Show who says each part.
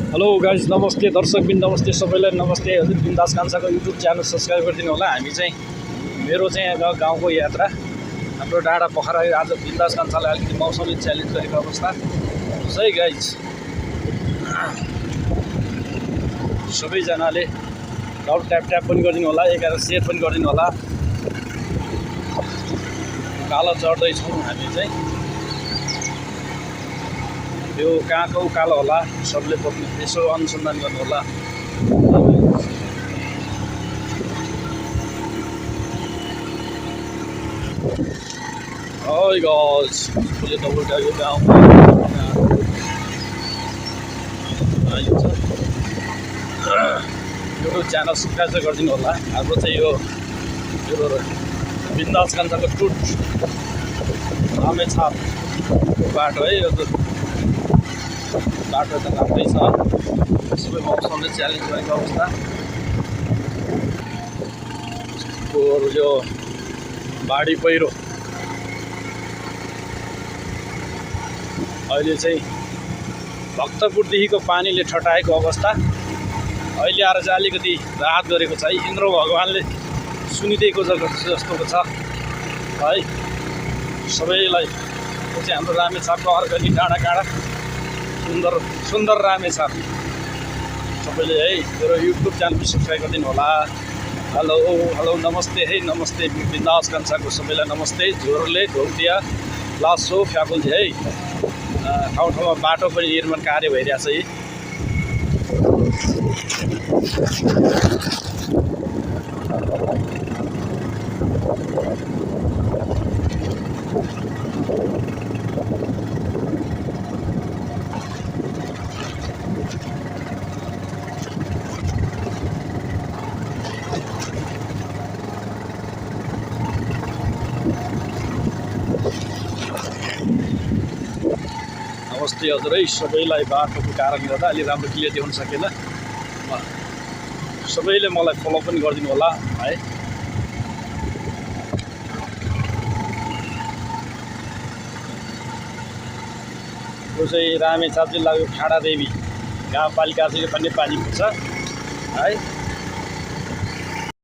Speaker 1: Hello guys, नमस्ते दर्शकबिन, नमस्ते सबैलाई नमस्ते। हजुर बिन्दास कान्छाको युट्युब च्यानल सब्सक्राइब गरिदिनु होला। हामी चाहिँ मेरो चाहिँ गाउँको यात्रा हाम्रो डाँडा पोखरा। आज बिन्दास कान्छालाई अलिकति मौसमले च्यालेन्ज गरेको अवस्था सही गाइज। सबैजनाले लभ ट्याप पनि गरिदिनु होला, 11 सेयर पनि गरिदिनु होला। कालो चढ्दैछौँ हामी चाहिँ, यो कहाँको उकालो होला सबले यसो अनुसन्धान गर्नु होला। हाय गाइस, फुले तपाईँको यो गाउँ युट्युब च्यानल सब्सक्राइब गरिदिनु होला। हाम्रो चाहिँ यो बिन्दास कान्छाको टुट रामेछाप बाटो है। यो बाटो त राम्रै छ, सबै मौसमले च्यालेन्ज गरेको अवस्था। यो बाढी पहिरो अहिले चाहिँ भक्तपुरदेखिको पानीले ठटाएको अवस्था। अहिले आएर चाहिँ अलिकति राहत गरेको छ है। इन्द्र भगवानले सुनिदिएको जस्तो छ है सबैलाई। चाहिँ हाम्रो रामेछापको अर्ग्यानिक डाँडा काँडा सुन्दर रामेछाप सबैले है मेरो युट्युब च्यानल सब्सक्राइब गरिदिनु होला। हेलो नमस्ते है, नमस्ते बिन्दास कान्छाको सबैलाई नमस्ते। झोरले ढोकिया लासो फ्याकुल्टी है। ठाउँ ठाउँमा बाटो पनि निर्माण कार्य भइरहेछ है। नमस्ते हजुरै सबैलाई। बाटोको कारणले गर्दा अलि राम्रो क्लियर देख्न सकेन। सबैले मलाई फलो पनि गरिदिनु होला है। यो चाहिँ रामेछाप जिल्लाको खाडादेवी गाउँपालिका चाहिँ पनि पानी पुग्छ है।